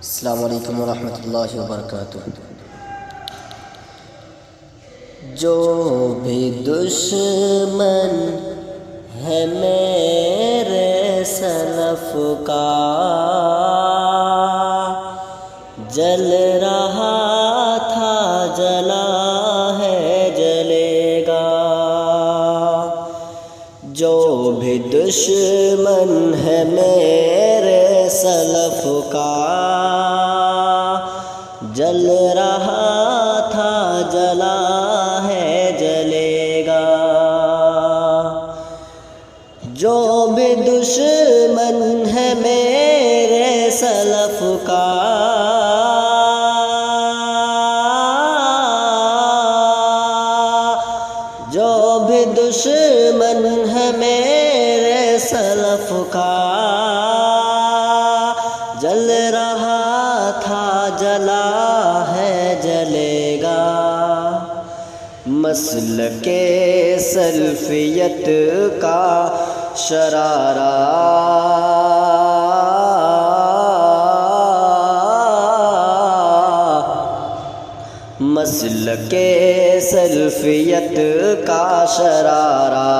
अस्सलामु अलैकुम वरहमतुल्लाहि वबरकातुह। जो भी दुश्मन है मेरे सलफ का, जल रहा था जला है जलेगा। जो भी दुश्मन है मेरे सलफ का, जल रहा था जला है जलेगा। जो भी दुश्मन है मेरे सलफ का, जो भी दुश्मन है मेरे सलफ का, जल रहा था जला है जलेगा। मसलके सल्फियत का शरारा मसलके सल्फियत का शरारा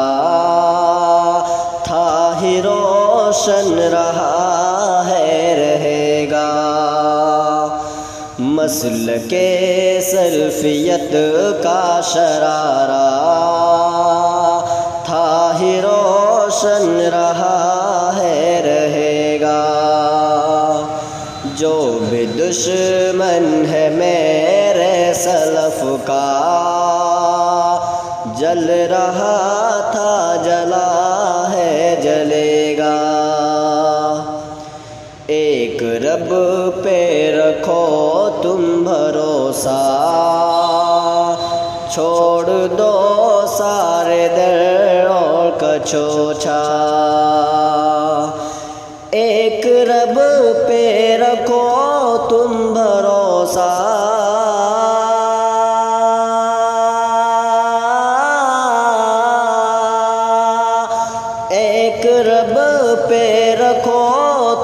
था ही रोशन रहा है रहेगा। मसलके सल्फियत का शरारा था ही रोशन रहा है रहेगा। जो भी दुश्मन है मेरे सलफ का, जल रहा था जला है जलेगा। एक रब पे रखो तुम भरोसा, छोड़ दो सारे दर और कछोछा। एक रब पे रखो तुम भरोसा, एक रब पे रखो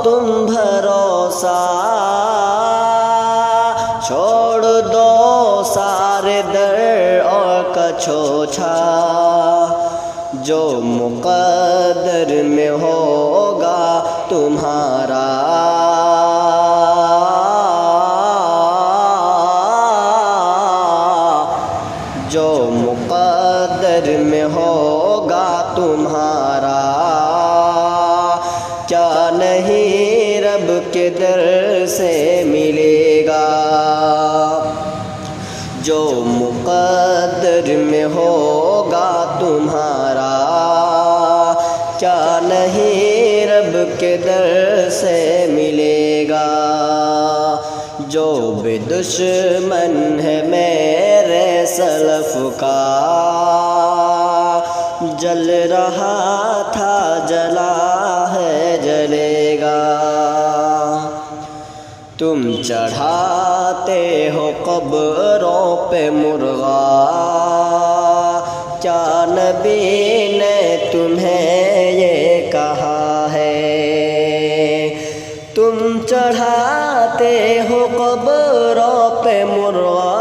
तुम भरोसा। छोड़ दो सारे दर और कछोछा। जो मुक़द्दर में होगा तुम्हारा, जो मुक़द्दर में होगा तुम्हारा, क्या नहीं रब के दर से मिलेगा। जो मुक़द्दर में होगा तुम्हारा, क्या नहीं रब के दर से मिलेगा। जो भी दुश्मन है मेरे सलफ का, जल रहा था जला है जलेगा। तुम चढ़ाते हो कब्रों पे मुर्गा, क्या नबी ने तुम्हें ये कहा है। तुम चढ़ाते हो कब्रों पे मुर्गा,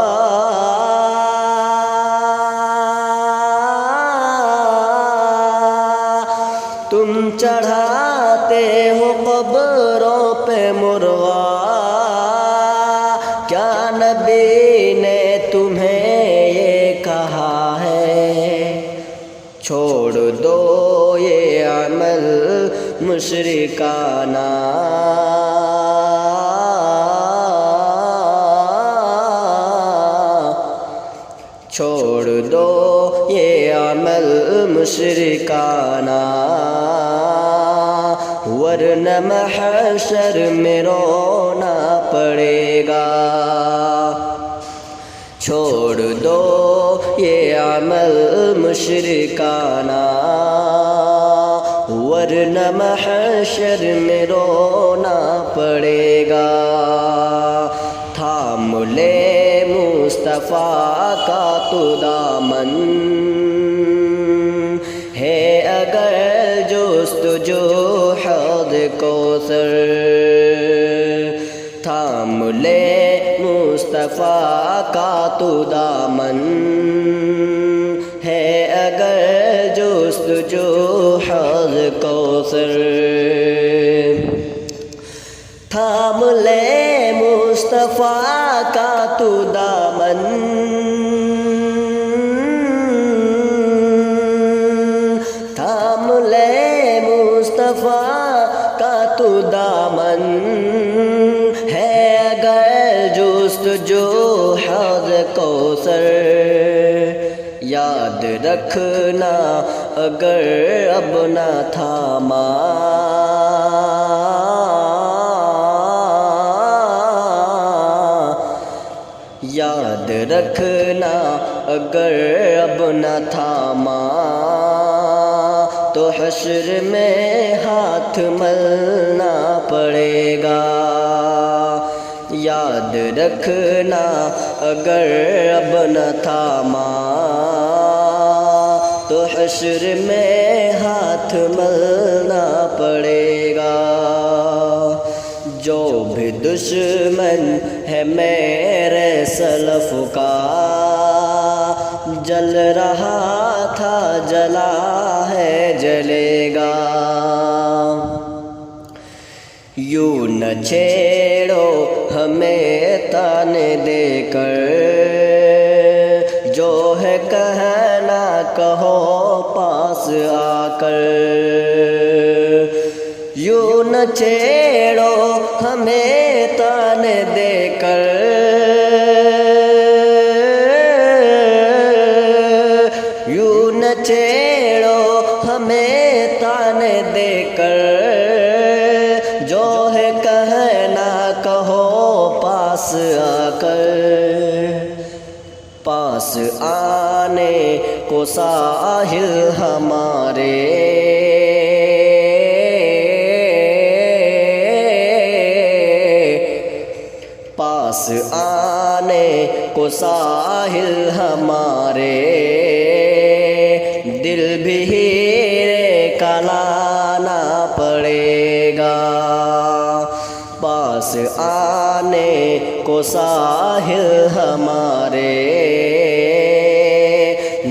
तुम चढ़ाते हो कब्रों पे मुर्गा। क्या नबी ने तुम्हें ये कहा है। छोड़ दो ये अमल मुशरिकाना, छोड़ दो ये अमल मुशरिकाना। वरना महशर में रोना पड़ेगा। छोड़ दो ये अमल मुशरिकाना, वरना महशर में रोना पड़ेगा। थाम ले मुस्तफ़ा का तो दामन है, अगर जुस्तजू हौद कौसर थाम ले मुस्तफ़ा का तू दामन, है अगर जुस्तजू हौज़ कौसर। थाम ले मुस्तफ़ा का तू दामन, थाम ले मुस्तफ़ा का तू दामन, है अगर जुस्तजू हौज़ कौसर। याद रखना अगर अब न थामा, याद रखना अगर अब न थामा, तो हश्र में हाथ मलना पड़ेगा। याद रखना अगर अब न थामा, तो हश्र में हाथ मलना पड़ेगा। जो भी दुश्मन है मेरे सलफ़ का, जल रहा था जला है जलेगा। यूं न छेड़ो हमें ताने देकर, जो है कहना कहो पास आकर। यूं न छेड़ो हमें ताने देकर, यूं न छेड़ो हमें ताने देकर, जो है कहना कहो पास आकर। पास आने को साहिल हमारे, पास आने को साहिल हमारे, दिल भी हीरे का लाना पड़ेगा। पास आने को साहिल हमारे,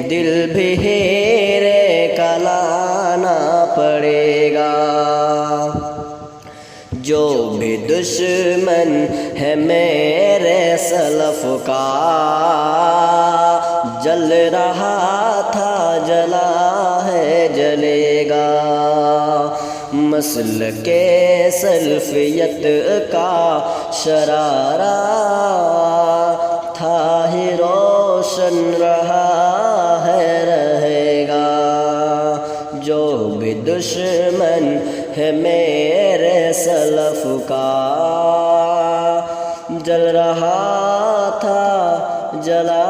दिल भी हीरे का लाना पड़ेगा। जो भी दुश्मन है मेरे सलफ़ का, जल रहा था जला है जलेगा। मसल के सल्फ़ियत का शरारा था ही रोशन रहा है रहेगा। जो भी दुश्मन है मेरे सलफ़ का, जल रहा था जला